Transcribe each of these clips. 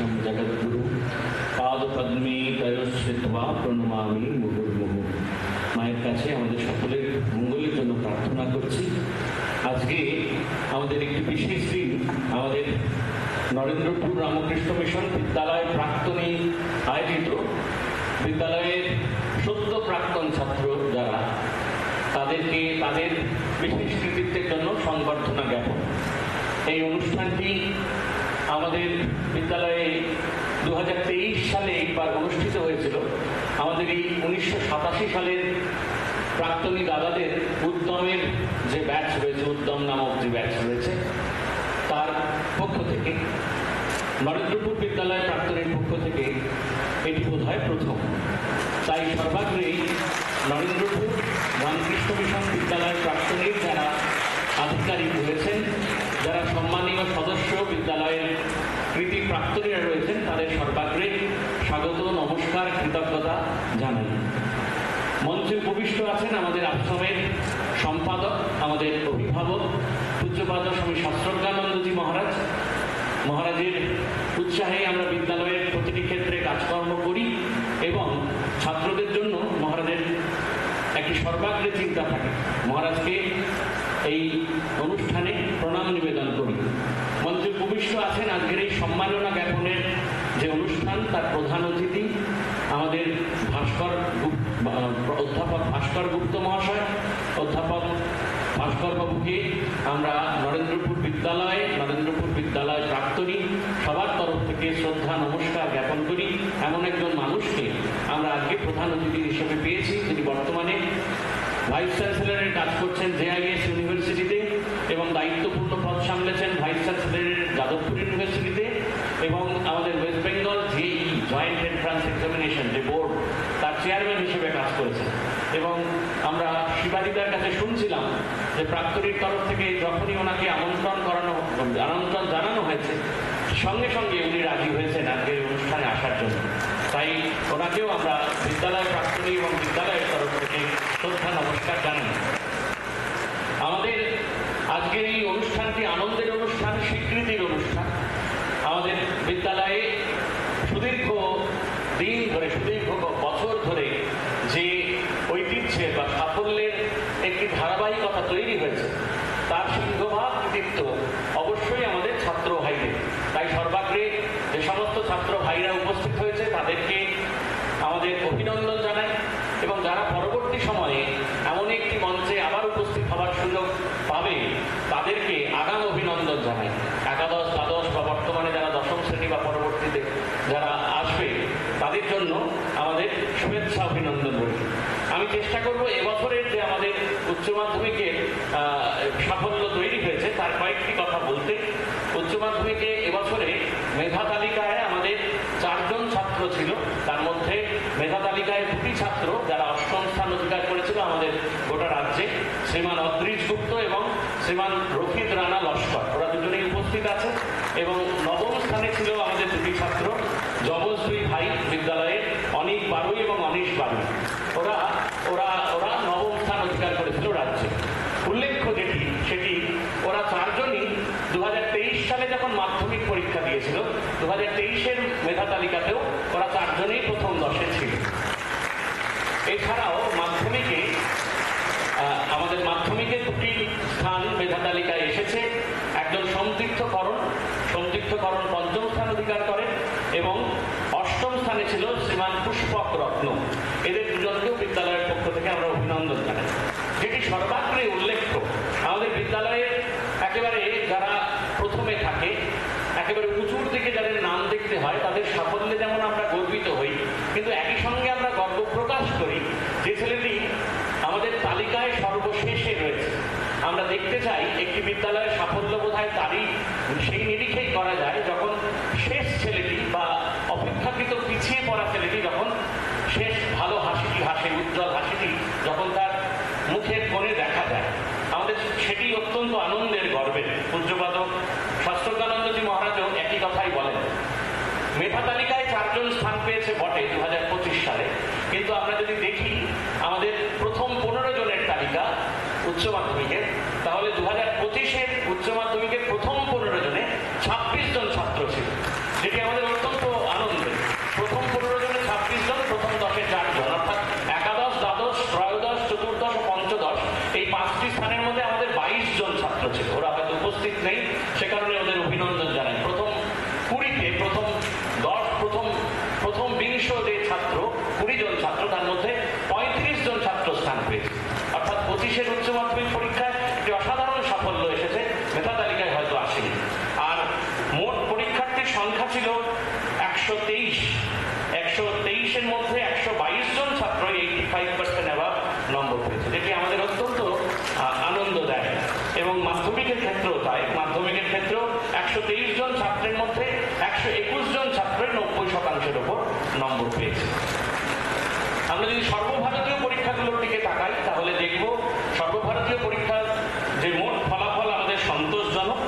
कृष्णं जगद्गुरु पादपद्मे तयोश्रित्वा प्रणमामि मुहुर्मुहु। মায়ের কাছে আমাদের সকলের মঙ্গলের জন্য প্রার্থনা করছি। আজকে আমাদের একটি বিশেষ দিন। আমাদের নরেন্দ্রপুর রামকৃষ্ণ মিশন বিদ্যালয় প্রাক্তনী আয়োজিত বিদ্যালয়ের সদ্য প্রাক্তন ছাত্র যারা, তাদেরকে তাদের বিশেষ কৃতিত্বের জন্য সংবর্ধনা জ্ঞাপন। এই অনুষ্ঠানটি আমাদের বিদ্যালয়ে 2023 সালে একবার অনুষ্ঠিত হয়েছিল। আমাদের এই 1987 সালের প্রাক্তনী দাদাদের উদ্যমের যে ব্যাচ রয়েছে, উদ্যম নামক যে ব্যাচ রয়েছে, তার পক্ষ থেকে, নরেন্দ্রপুর বিদ্যালয় প্রাক্তনীর পক্ষ থেকে এটি বোধ হয় প্রথম। তাই সর্বাগ্রেই নরেন্দ্রপুর রামকৃষ্ণ মিশন বিদ্যালয় প্রাক্তনীর যারা আধিকারিক রয়েছেন, যারা সম্মানীয় সদস্য, বিদ্যালয়ের কৃতি প্রাক্তনীরা রয়েছেন, তাদের সর্বাগ্রে স্বাগত, নমস্কার, কৃতজ্ঞতা জানাই। মঞ্চে উপবিষ্ট আছেন আমাদের আশ্রমের সম্পাদক, আমাদের অভিভাবক পূজ্যপাদ স্বামী শাস্ত্রজ্ঞানন্দজি মহারাজের উৎসাহে আমরা বিদ্যালয়ের প্রতিটি ক্ষেত্রে কাজকর্ম করি এবং ছাত্রদের জন্য মহারাজের একটি সর্বাগ্রে চিন্তা থাকে। মহারাজকে এই অনুষ্ঠানে প্রণাম নিবেদন করি। মঞ্চে উপবিষ্ট আছেন আজকের এই সম্মাননা জ্ঞাপনের যে অনুষ্ঠান, তার প্রধান অতিথি আমাদের অধ্যাপক ভাস্কর গুপ্ত মহাশয়। অধ্যাপক ভাস্কর বাবুকে আমরা নরেন্দ্রপুর বিদ্যালয় প্রাক্তনী সবার তরফ থেকে শ্রদ্ধা নমস্কার জ্ঞাপন করি। এমন একজন মানুষকে আমরা আজকে প্রধান অতিথি হিসেবে পেয়েছি, যিনি বর্তমানে ভাইস চ্যান্সেলরের কাজ করছেন JIS ইউনিভার্সিটিতে এবং দায়িত্বপূর্ণ পদ সামলেছেন ভাইস চ্যান্সেলরের যাদবপুর ইউনিভার্সিটিতে এবং আমাদের West Bengal JEE joint entrance examination যে বোর্ড, তার চেয়ারম্যান হিসেবে কাজ করেছেন। এবং আমরা শিবাদিদার কাছে শুনছিলাম যে প্রাক্তনীর তরফ থেকে যখনই ওনাকে আমন্ত্রণ জানানো হয়েছে, সঙ্গে সঙ্গে উনি রাজি হয়েছেন আজকের অনুষ্ঠানে আসার জন্য। তাই ওনাকেও আমরা বিদ্যালয় প্রাক্তনী এবং বিদ্যালয়ের তরফ থেকে শ্রদ্ধা নমস্কার জানাই। আমাদের আজকের এই অনুষ্ঠানটি আনন্দের অনুষ্ঠান, স্বীকৃতির অনুষ্ঠান। আমাদের বিদ্যালয়ে সুদীর্ঘ বছর ধরে যে ঐতিহ্যের বা সাফল্যের একটি ধারাবাহিকতা তৈরি হয়েছে, তার সিংহভাগ কৃতিত্ব অবশ্যই আমাদের ছাত্র ভাইদের। তাই সর্বাগ্রে যে সমস্ত ছাত্র ভাইরা উপস্থিত হয়েছে তাদেরকে আমাদের অভিনন্দন জানাই এবং যারা পরবর্তী সময়ে এমন একটি মঞ্চে আবার উপস্থিত হওয়ার সুযোগ পাবে তাদেরকে আগাম অভিনন্দন জানাই। একাদশ, দ্বাদশ বা বর্তমানে যারা দশম শ্রেণী বা পরবর্তীতে যারা আসবে তাদের জন্য আমাদের শুভেচ্ছা অভিনন্দন বলি। আমি চেষ্টা করব এবছরের যে আমাদের উচ্চ মাধ্যমিকের সাফল্য তৈরি হয়েছে তার কয়েকটি কথা বলতে। উচ্চ মাধ্যমিকে এবছরে মেধা তালিকায় আমাদের 4 জন ছাত্র ছিল, তার মধ্যে মেধা তালিকায় 2টি ছাত্র যারা 8ম স্থান অধিকার করেছিল আমাদের গোটা রাজ্যে, শ্রীমান অদ্রিজ গুপ্ত এবং শ্রীমান রফিদ রানা লস্কর। ওরা দুজনেই উপস্থিত আছে। এবং 9ম স্থানে ছিল আমাদের 2টি ছাত্র, যমজ 2 ভাই বিদ্যালয়ের, অনিক বারুই এবং অনিশ বারুই। ওরা 9ম স্থান অধিকার করেছিল রাজ্যে। উল্লেখ্য সেটি ওরা 4 জনই 2023 সালে যখন মাধ্যমিক পরীক্ষা দিয়েছিল, 2023-এর মেধা তালিকাতেও ওরা 4 জনেই প্রথম 10-এ ছিল। এছাড়াও আমাদের মাধ্যমিকে 2টি স্থান মেধা তালিকায় এসেছে। একজন সমতীর্থকরণ 5ম স্থান অধিকার করেন এবং 8ম স্থানে ছিল শ্রীমান পুষ্পক রত্ন। এদের দুজনকেও বিদ্যালয়ের পক্ষ থেকে আমরা অভিনন্দন জানাই। যেটি সর্বাগ্রে উল্লেখ্য, আমাদের বিদ্যালয়ের একেবারে যারা প্রথমে থাকে, একেবারে উঁচুর দিকে যাদের নাম দেখতে হয়, তাদের সাফল্যে যেমন আমরা গর্বিত হই, কিন্তু একই সঙ্গে আমরা গর্ব প্রকাশ করি যে ছেলেটি আমাদের তালিকায় সর্বশেষে রয়েছে। আমরা দেখতে চাই একটি বিদ্যালয়ের সাফল্য বোধহয় সেই নিরিখেই করা যায় যখন শেষ ছেলেটি বা অপেক্ষাকৃত পিছিয়ে পড়া ছেলেটি যখন শেষ ভালো হাসিটি হাসে, উজ্জ্বল হাসিটি যখন তার মুখের কোণে দেখা যায়, আমাদের সেটি অত্যন্ত আনন্দের, গর্বের। পূজ্যপাদ শাস্ত্রজ্ঞানন্দজি মহারাজও একই কথাই বলেন। মেধা তালিকায় 4 জন স্থান পেয়েছে বটে 2025 সালে, কিন্তু আমরা যদি দেখি আমাদের প্রথম 15 জনের তালিকা উচ্চ মাধ্যমিকের, তাহলে 2025-এর উচ্চ মাধ্যমিকের প্রথম 15 জনে 26 জন ছাত্র ছিল, যেটি আমাদের অত্যন্ত তার মধ্যে 35 জন ছাত্র স্থান পেয়েছে। অর্থাৎ 25-এর উচ্চ মাধ্যমিক পরীক্ষায় একটি অসাধারণ সাফল্য এসেছে, মেধা তালিকায় হয়তো আসেনি। আর মোট পরীক্ষার্থীর সংখ্যা ছিল 123। 123-এর মধ্যে 122 জন ছাত্র 85% অ্যাবাভ নম্বর পেয়েছে, যেটি আমাদের অত্যন্ত আনন্দ দেয়। এবং মাধ্যমিকের ক্ষেত্রেও তাই, মাধ্যমিকের ক্ষেত্রেও 123 জন ছাত্রের মধ্যে 121 জন ছাত্রের 90% ওপর নম্বর পেয়েছে। আমরা যদি সর্বভারতীয় পরীক্ষাগুলোর দিকে তাকাই তাহলে দেখব সর্বভারতীয় পরীক্ষার যে মোট ফলাফল আমাদের সন্তোষজনক।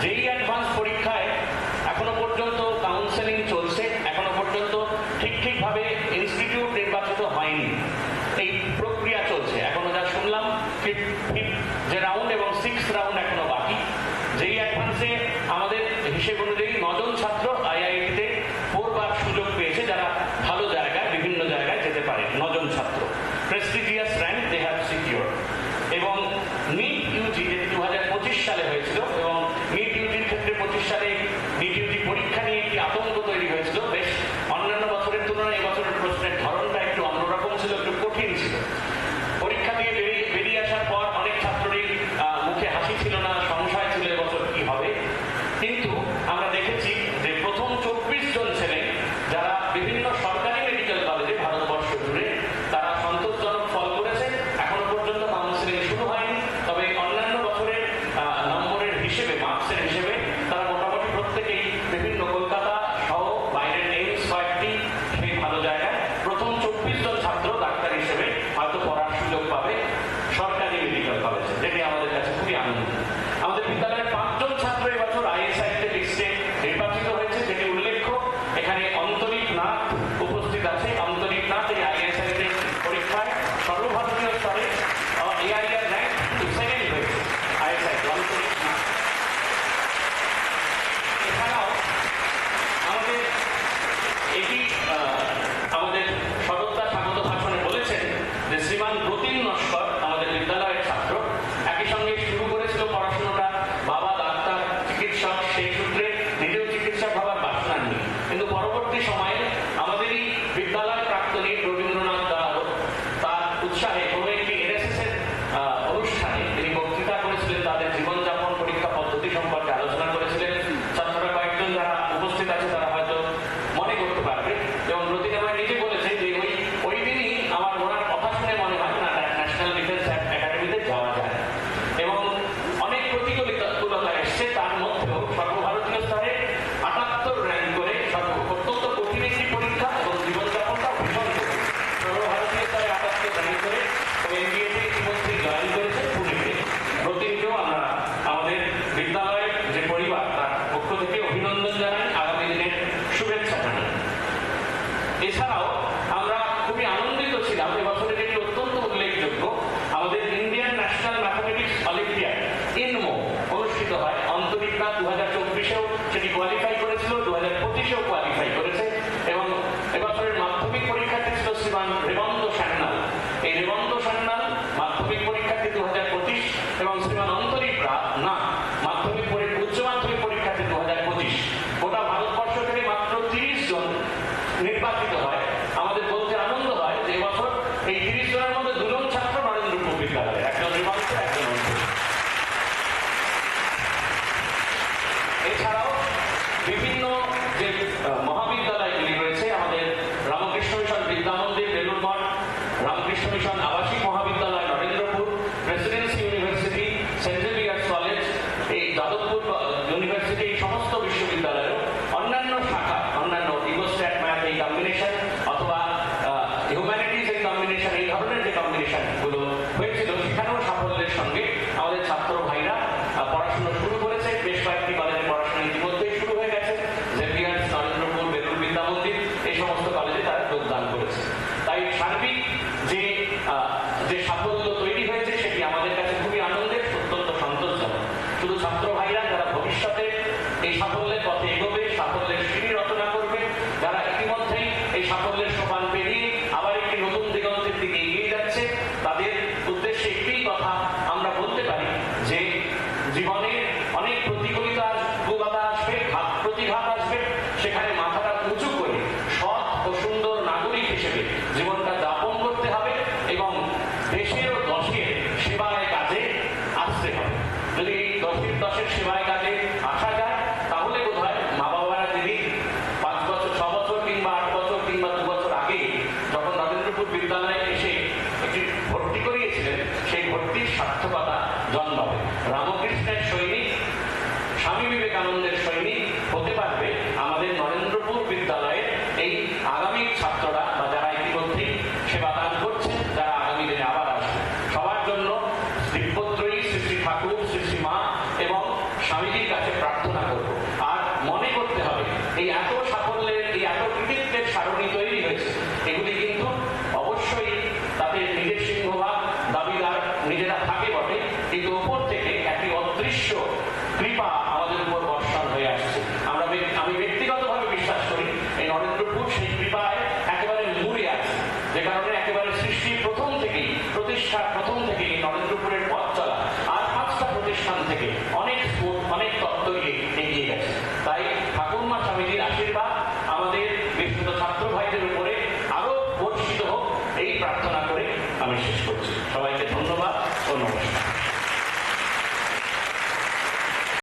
যেই অ্যাডভান্স পরীক্ষায় এখনো পর্যন্ত কাউন্সেলিং চলছে, এখনো পর্যন্ত ঠিকভাবে ইনস্টিটিউট নির্বাচিত হয়নি, এই প্রক্রিয়া চলছে। এখনো যা শুনলাম যে রাউন্ড এবং 6th রাউন্ড এখনো বাকি। যেই অ্যাডভান্সে আমাদের হিসেব অনুযায়ী 9 জন ছাত্র আইআইটিতে পড়বার সুযোগ পেয়েছে, যারা ভালো জায়গায় বিভিন্ন জায়গায় যেতে পারে। 9 জন ছাত্র, prestigious rank they have secure. এবং নিট ইউজি 2025 সালে হয়েছিল, এবং নিট ইউজির ক্ষেত্রে 25 সালে নিট ইউজি পরীক্ষা নিয়ে একটি আতঙ্ক তৈরি হয়েছিল। বেশ অন্যান্য বছরের তুলনায় এবছরের প্রশ্নের ধরনটা একটু অন্যরকম ছিল, একটু কঠিন ছিল। পরীক্ষা দিয়ে বেরিয়ে আসার পর অনেক ছাত্ররই মুখে হাসি ছিল না, সংশয় ছিল এবছর কি হবে। কিন্তু আমরা দেখেছি যে প্রথম 24 জন ছেলে যারা বিভিন্ন সরকারি মেডিকেল কলেজে ভারতবর্ষ জুড়ে, তারা সন্তোষজনক ফল করেছে। এখনো পর্যন্ত কাউন্সিলিং শুরু হয়নি, তবে অন্যান্য বছরের নম্বরের হিসেবে, মার্কসের হিসেবে তারা মোটামুটি প্রত্যেকেই বিভিন্ন কলকাতা সহ বাইরের এইমস কয়েকটি সেই ভালো জায়গায় প্রথম 24 জন ছাত্র ডাক্তার হিসেবে হয়তো পড়ার সুযোগ পাবে সরকারি মেডিকেল কলেজে, যেটি আমাদের কাছে খুবই আনন্দ। আমাদের বিদ্যালয়ের 5 জন ছাত্র এবছর আইএসআইতে লিস্টে নির্বাচিত হয়েছে, যেটি উল্লেখ্য। এখানে অন্তরিক নাথ উপস্থিত আছে। অন্তরিক নাথ এই আইএসআইতে পরীক্ষায় সর্বভারতীয় স্তরে এআইআর র্যাঙ্ক 2nd হয়েছে আইএসআইতে, অন্তরিক নাথ। এছাড়াও আমাদের এটি আমাদের সদস্যা স্বাগত ভাষণে বলেছেন যে শ্রীমান প্রতিম নস্কর আমাদের বিদ্যালয়ের ছাত্র, একই সঙ্গে শুরু করেছিল পড়াশোনাটা বাবা ডাক্তার চিকিৎসক, সেই সূত্রে নিজেও চিকিৎসক হওয়ার বাসনা নিয়ে। কিন্তু পরবর্তী সময়ে আমাদেরই বিদ্যালয় প্রাক্তনী রবীন্দ্রনাথ দাস তার উৎসাহে কোনো একটি এনএসএস এর অনুষ্ঠানে তিনি বক্তৃতা করেছিলেন, তাদের জীবনযাপন পরীক্ষা পদ্ধতি সম্পর্কে আলোচনা করেছিলেন। ছাত্ররা কয়েকজন যারা উপস্থিত আছে তারা হয়তো মনে করতে পারবে। এবং রতিন আমায় নিজে বলেছে যে ওই দিনই আমার ওনার কথা শুনে মনে হয় না ন্যাশনাল ডিফেন্স একাডেমিতে যাওয়া যায়। এবং অনেক প্রতিকূলতা এসছে, তার মধ্যেও সর্বভারতীয় স্তরে 78 র্যাঙ্ক করে, অত্যন্ত কঠিন একটি পরীক্ষা এবং জীবনযাপনটা ভীষণ কঠিন। সর্বভারতীয় স্তরে 78 র্যাঙ্ক করে এনডিএতে ইতিমধ্যে জয়েন করেছে পুনেতে। রতিনকেও আমরা আমাদের বিদ্যালয়ের যে পরিবার তার পক্ষ থেকে অভিনন্দন জানাই, আগামী দিনের শুভেচ্ছা জানাই। এছাড়াও আমরা খুবই আনন্দিত ছিলাম এবছরের একটি অত্যন্ত উল্লেখযোগ্য আমাদের ইন্ডিয়ান ন্যাশনাল ম্যাথামেটিক্স অলিম্পিয়াড ইনমো অনুষ্ঠিত হয়। অন্তরিক নাথ 2024-এও সেটি কোয়ালিফাই করেছিল, 2025-এও কোয়ালিফাই করেছে। এবং এবছরের মাধ্যমিক পরীক্ষার্থী ছিল শ্রীমান রেবন্ত সান্যাল। এই রেবন্ত সান্যাল মাধ্যমিক পরীক্ষার্থী 2025, এবং শ্রীমান অন্তরিক নাথ মাধ্যমিক উচ্চ মাধ্যমিক পরীক্ষার্থী 2025। গোটা ভারতবর্ষ থেকে মাত্র 30 জন নির্বাচিত হয়। আমাদের বলতে আনন্দ হয় যে এবছর এই 30 জনের মধ্যে 2 জন ছাত্র নরেন্দ্রপুর বিদ্যালয়ে, একজন রেবন্ত, একজন অন্তরিক। এছাড়াও বিভিন্ন যে মহাবিদ্যালয়গুলি রয়েছে, আমাদের রামকৃষ্ণ মিশন বিদ্যা মন্দির বেলুড় মঠ, রামকৃষ্ণ মিশন আবাসিক মহাবিদ্যালয় Narendrapur, Presidency University, Saint Xavier's College, এই যাদবপুর ইউনিভার্সিটি, এই সমস্ত বিশ্ববিদ্যালয়ের অন্যান্য শাখা, অন্যান্য ইগোস্ট্যাট ম্যাথ এই কম্বিনেশন অথবা হিউম্যানিটিজ এই কম্বিনেশন, এই ধরনের যে কম্বিনেশন গুলো হয়েছিল, সেখানেও সাফল্যের সঙ্গে আমাদের ছাত্র ভাইরা পড়াশোনা শুরু করেছে। বেশ কয়েকটি কলেজে পড়াশোনা ইতিমধ্যেই শুরু হয়ে গেছে, জেভিয়ার্স, নরেন্দ্রপুর, বেলুড় বিদ্যা মন্দির, এই সমস্ত কলেজে তারা যোগদান করেছে। তাই সার্বিক যে সাফল্য তৈরি হয়েছে সেটি আমাদের কাছে খুবই আনন্দের, অত্যন্ত সন্তোষজনক। শুধু ছাত্র ভাইরা যারা ভবিষ্যতে এই সাফল্যের পথে এগোবে, সাফল্যের সিঁড়ি রচনা করবে, যারা ইতিমধ্যেই এই সাফল্যের সোপান পেরিয়ে আবার একটি নতুন দিগন্তের দিকে এগিয়ে যাচ্ছে, তাদের উদ্দেশ্যে একটি কথা আমরা বলতে পারি যে জীবনে অনেক প্রতিকূলতা আসবে, প্রতিঘাত আসবে, সেখানে মাথাটা উঁচু করে সৎ ও সুন্দর নাগরিক হিসেবে জীবনটা যাপন এই এত সাফল্যের, এই এত কৃতিত্বের সারণী তৈরি হয়েছে, এগুলি কিন্তু অবশ্যই তাদের নিজের সিংহভাগ দাবিদার নিজেরা থাকে বটে, কিন্তু উপর থেকে একটি অদৃশ্য কৃপা আমাদের উপর বর্ষণ হয়ে আসছে। আমি ব্যক্তিগতভাবে বিশ্বাস করি এই নরেন্দ্রপুর সেই কৃপায় একেবারে মুড়ে আছে, যে কারণে একেবারে সৃষ্টির প্রথম থেকেই, প্রতিষ্ঠার প্রথম থেকেই নরেন্দ্রপুরের